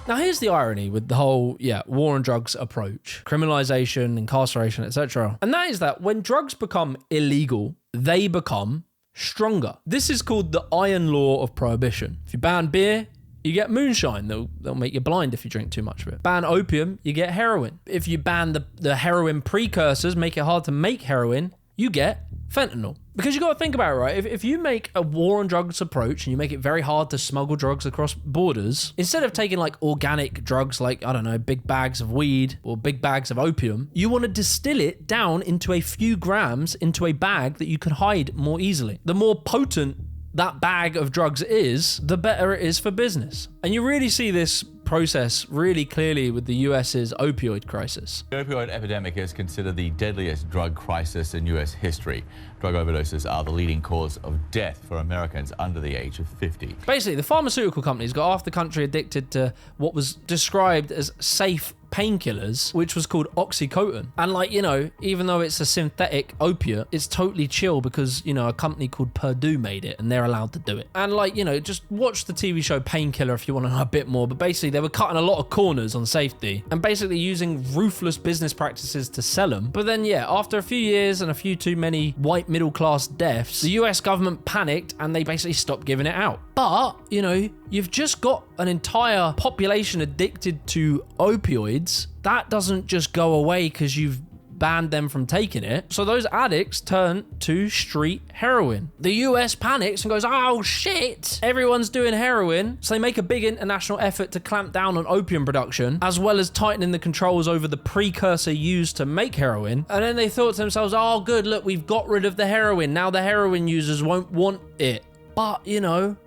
Now here's the irony with the whole war on drugs approach, criminalization, incarceration, etc. And that is that when drugs become illegal, they become stronger. This is called the iron law of prohibition. If you ban beer, you get moonshine. They'll make you blind if you drink too much of it. Ban opium, you get heroin. If you ban the heroin precursors, make it hard to make heroin, you get fentanyl. Because you got to think about it, right? If you make a war on drugs approach and you make it very hard to smuggle drugs across borders, instead of taking like organic drugs like, I don't know, big bags of weed or big bags of opium, you want to distill it down into a few grams into a bag that you can hide more easily. The more potent that bag of drugs is, the better it is for business. And you really see this process really clearly with the US's opioid crisis. The opioid epidemic is considered the deadliest drug crisis in US history. Drug overdoses are the leading cause of death for Americans under the age of 50. Basically, the pharmaceutical companies got half the country addicted to what was described as safe painkillers, which was called oxycodone. And like, you know, even though it's a synthetic opiate, it's totally chill because, you know, a company called Purdue made it and they're allowed to do it. And like, you know, just watch the TV show Painkiller if you want to know a bit more. But basically, they were cutting a lot of corners on safety and basically using ruthless business practices to sell them. But then, yeah, after a few years and a few too many white middle class deaths, the US government panicked and they basically stopped giving it out. But, you know, you've just got an entire population addicted to opioids. That doesn't just go away because you've banned them from taking it. So those addicts turn to street heroin. The US panics and goes, oh shit, everyone's doing heroin. So they make a big international effort to clamp down on opium production, as well as tightening the controls over the precursor used to make heroin. And then they thought to themselves, oh good, look, we've got rid of the heroin. Now the heroin users won't want it. But, you know,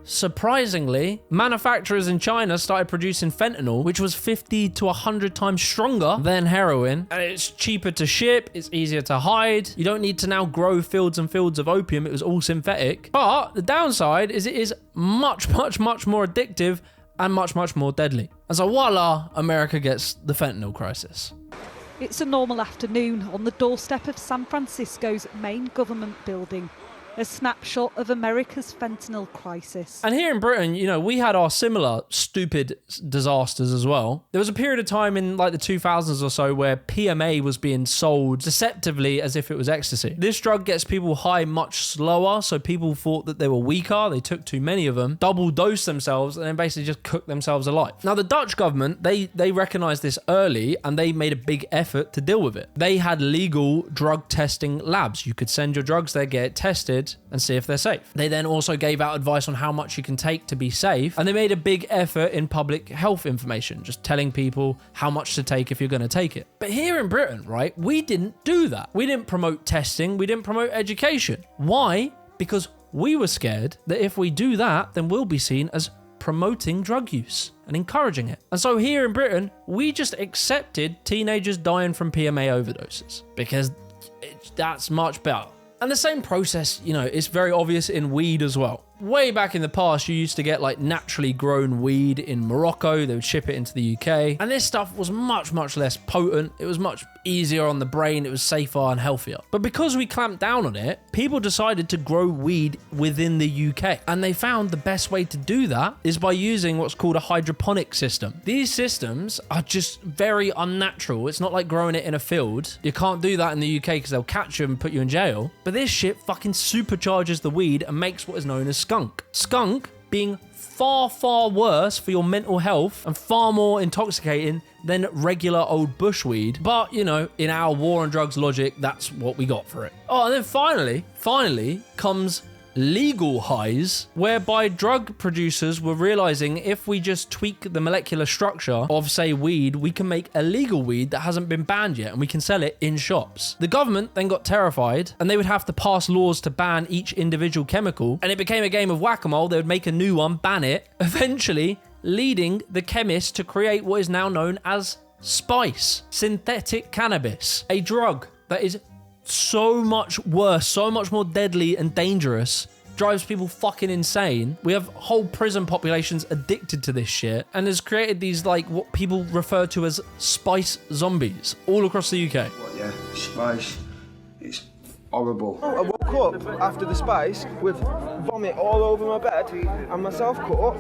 surprisingly, manufacturers in China started producing fentanyl, which was 50 to 100 times stronger than heroin. And it's cheaper to ship, it's easier to hide. You don't need to now grow fields and fields of opium. It was all synthetic. But the downside is it is much, much, much more addictive and much, much more deadly. And so voila, America gets the fentanyl crisis. It's a normal afternoon on the doorstep of San Francisco's main government building. A snapshot of America's fentanyl crisis. And here in Britain, you know, we had our similar stupid disasters as well. There was a period of time in like the 2000s or so where PMA was being sold deceptively as if it was ecstasy. This drug gets people high much slower, so people thought that they were weaker, they took too many of them, double dosed themselves, and then basically just cooked themselves alive. Now, the Dutch government, they recognized this early, and they made a big effort to deal with it. They had legal drug testing labs. You could send your drugs there, get it tested, and see if they're safe. They then also gave out advice on how much you can take to be safe, and they made a big effort in public health information, just telling people how much to take if you're going to take it. But here in Britain, right, we didn't do that. We didn't promote testing, we didn't promote education. Why? Because we were scared that if we do that, then we'll be seen as promoting drug use and encouraging it. And so here in Britain, we just accepted teenagers dying from PMA overdoses because that's much better. And the same process, you know, is very obvious in weed as well. Way back in the past, you used to get like naturally grown weed in Morocco. They would ship it into the UK. And this stuff was much, much less potent. It was much easier on the brain. It was safer and healthier. But because we clamped down on it, people decided to grow weed within the UK. And they found the best way to do that is by using what's called a hydroponic system. These systems are just very unnatural. It's not like growing it in a field. You can't do that in the UK because they'll catch you and put you in jail. But this shit fucking supercharges the weed and makes what is known as skunk. Skunk being far, far worse for your mental health and far more intoxicating than regular old bushweed. But, you know, in our war on drugs logic, that's what we got for it. Oh, and then finally comes legal highs, whereby drug producers were realizing if we just tweak the molecular structure of, say, weed, we can make illegal weed that hasn't been banned yet and we can sell it in shops. The government then got terrified and they would have to pass laws to ban each individual chemical, and it became a game of whack-a-mole. They would make a new one, ban it, eventually leading the chemists to create what is now known as spice, synthetic cannabis, a drug that is so much worse, so much more deadly and dangerous, drives people fucking insane. We have whole prison populations addicted to this shit and has created these, like, what people refer to as spice zombies all across the UK. What, yeah, spice. It's horrible. I woke up after the spice with vomit all over my bed and myself cut up.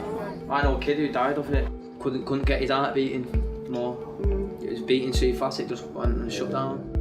I know a kid who died off it. Couldn't get his heart beating more. It was beating too fast, it just went and shut down.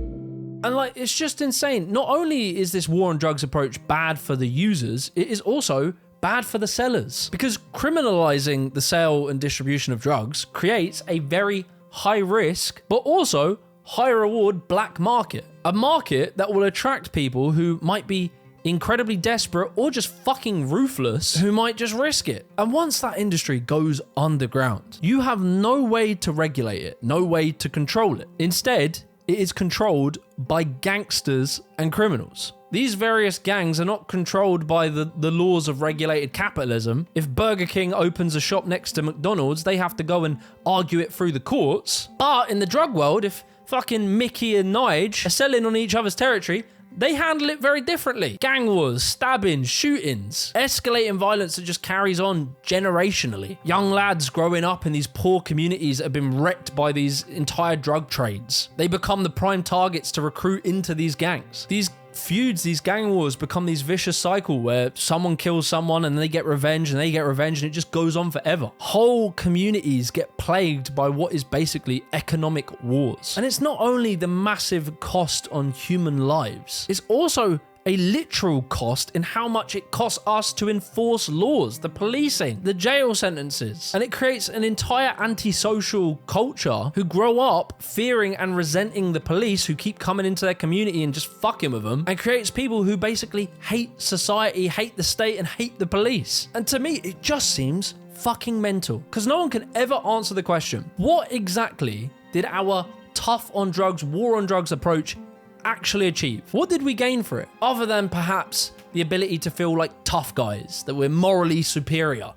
And like, it's just insane. Not only is this war on drugs approach bad for the users, it is also bad for the sellers. Because criminalizing the sale and distribution of drugs creates a very high risk, but also high reward black market. A market that will attract people who might be incredibly desperate or just fucking ruthless, who might just risk it. And once that industry goes underground, you have no way to regulate it, no way to control it. Instead, it is controlled by gangsters and criminals. These various gangs are not controlled by the laws of regulated capitalism. If Burger King opens a shop next to McDonald's, they have to go and argue it through the courts. But in the drug world, if fucking Mickey and Nige are selling on each other's territory, they handle it very differently. Gang wars, stabbings, shootings, escalating violence that just carries on generationally. Young lads growing up in these poor communities have been wrecked by these entire drug trades. They become the prime targets to recruit into these gangs. These feuds, these gang wars become these vicious cycle where someone kills someone and they get revenge and they get revenge, and it just goes on forever. Whole communities get plagued by what is basically economic wars. And it's not only the massive cost on human lives, it's also a literal cost in how much it costs us to enforce laws, the policing, the jail sentences. And it creates an entire antisocial culture who grow up fearing and resenting the police who keep coming into their community and just fucking with them, and creates people who basically hate society, hate the state, and hate the police. And to me, it just seems fucking mental, because no one can ever answer the question, what exactly did our tough on drugs, war on drugs approach actually achieve? What did we gain for it? Other than perhaps the ability to feel like tough guys, that we're morally superior,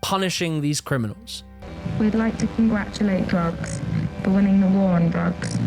punishing these criminals. We'd like to congratulate drugs for winning the war on drugs.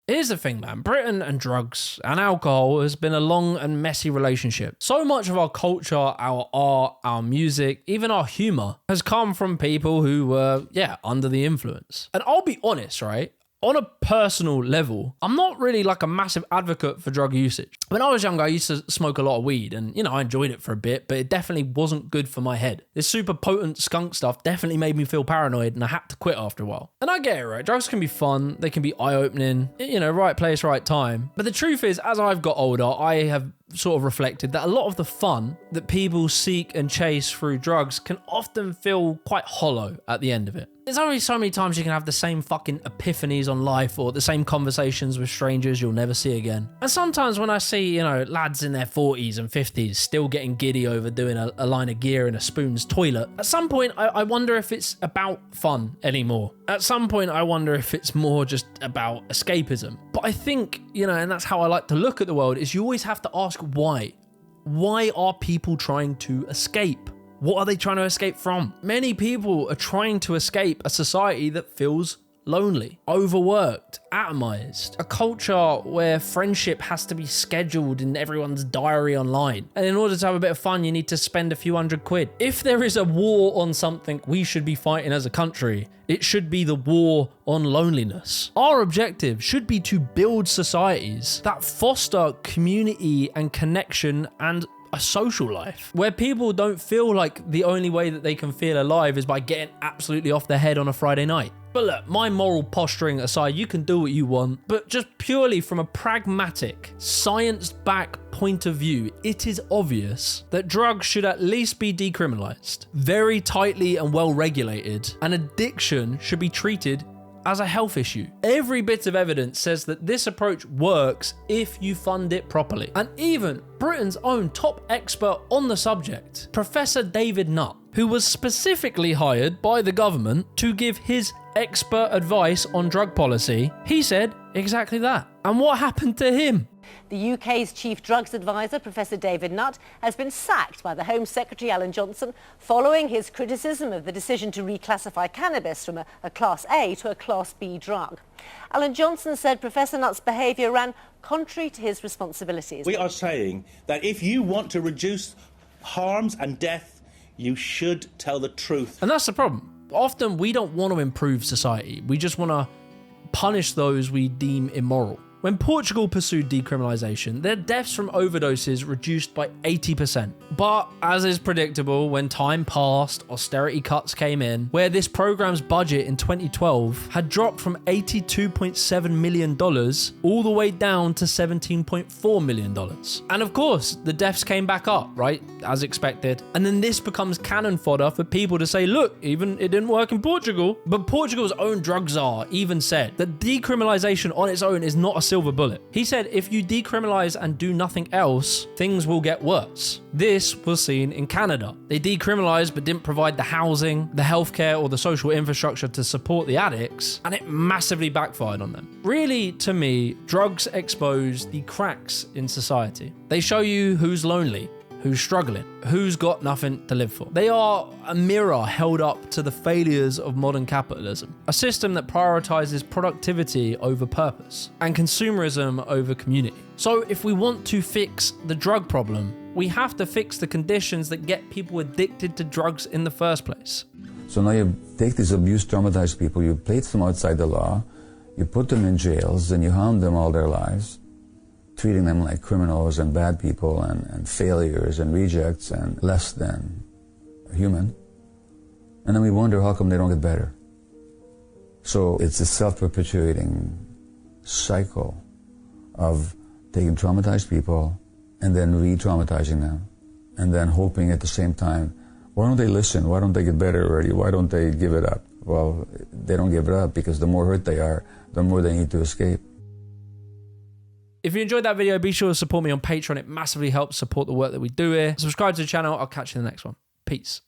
Here's the thing, man. Britain and drugs and alcohol has been a long and messy relationship. So much of our culture, our art, our music, even our humor has come from people who were, under the influence. And I'll be honest, right? On a personal level, I'm not really like a massive advocate for drug usage. When I was younger, I used to smoke a lot of weed and, I enjoyed it for a bit, but it definitely wasn't good for my head. This super potent skunk stuff definitely made me feel paranoid and I had to quit after a while. And I get it, right? Drugs can be fun. They can be eye-opening, right place, right time. But the truth is, as I've got older, I have sort of reflected that a lot of the fun that people seek and chase through drugs can often feel quite hollow at the end of it. There's only so many times you can have the same fucking epiphanies on life or the same conversations with strangers you'll never see again. And sometimes when I see, lads in their 40s and 50s still getting giddy over doing a line of gear in a spoon's toilet, at some point I wonder if it's about fun anymore. At some point I wonder if it's more just about escapism. But I think, and that's how I like to look at the world, is you always have to ask why. Why are people trying to escape? What are they trying to escape from? Many people are trying to escape a society that feels lonely, overworked, atomized, a culture where friendship has to be scheduled in everyone's diary online. And in order to have a bit of fun, you need to spend a few £100. If there is a war on something we should be fighting as a country, it should be the war on loneliness. Our objective should be to build societies that foster community and connection and a social life where people don't feel like the only way that they can feel alive is by getting absolutely off their head on a Friday night. But look, my moral posturing aside, you can do what you want, but just purely from a pragmatic, science-backed point of view, it is obvious that drugs should at least be decriminalized, very tightly and well regulated, and addiction should be treated as a health issue. Every bit of evidence says that this approach works if you fund it properly. And even Britain's own top expert on the subject, Professor David Nutt, who was specifically hired by the government to give his expert advice on drug policy, he said exactly that. And what happened to him? The UK's chief drugs advisor, Professor David Nutt, has been sacked by the Home Secretary Alan Johnson following his criticism of the decision to reclassify cannabis from a Class A to a Class B drug. Alan Johnson said Professor Nutt's behaviour ran contrary to his responsibilities. We are saying that if you want to reduce harms and death, you should tell the truth. And that's the problem. Often we don't want to improve society. We just want to punish those we deem immoral. When Portugal pursued decriminalisation, their deaths from overdoses reduced by 80%. But as is predictable, when time passed, austerity cuts came in, where this program's budget in 2012 had dropped from $82.7 million all the way down to $17.4 million. And of course, the deaths came back up, right? As expected. And then this becomes cannon fodder for people to say, look, even it didn't work in Portugal. But Portugal's own drug czar even said that decriminalisation on its own is not a silver bullet. He said if you decriminalise and do nothing else, things will get worse. This was seen in Canada. They decriminalised but didn't provide the housing, the healthcare or the social infrastructure to support the addicts, and it massively backfired on them. Really, to me, drugs expose the cracks in society. They show you who's lonely, who's struggling, who's got nothing to live for. They are a mirror held up to the failures of modern capitalism, a system that prioritizes productivity over purpose and consumerism over community. So if we want to fix the drug problem, we have to fix the conditions that get people addicted to drugs in the first place. So now you take these abused, traumatized people, you place them outside the law, you put them in jails, and you hound them all their lives, treating them like criminals and bad people and failures and rejects and less than human. And then we wonder how come they don't get better. So it's a self-perpetuating cycle of taking traumatized people and then re-traumatizing them and then hoping at the same time, why don't they listen? Why don't they get better already? Why don't they give it up? Well, they don't give it up because the more hurt they are, the more they need to escape. If you enjoyed that video, be sure to support me on Patreon. It massively helps support the work that we do here. Subscribe to the channel. I'll catch you in the next one. Peace.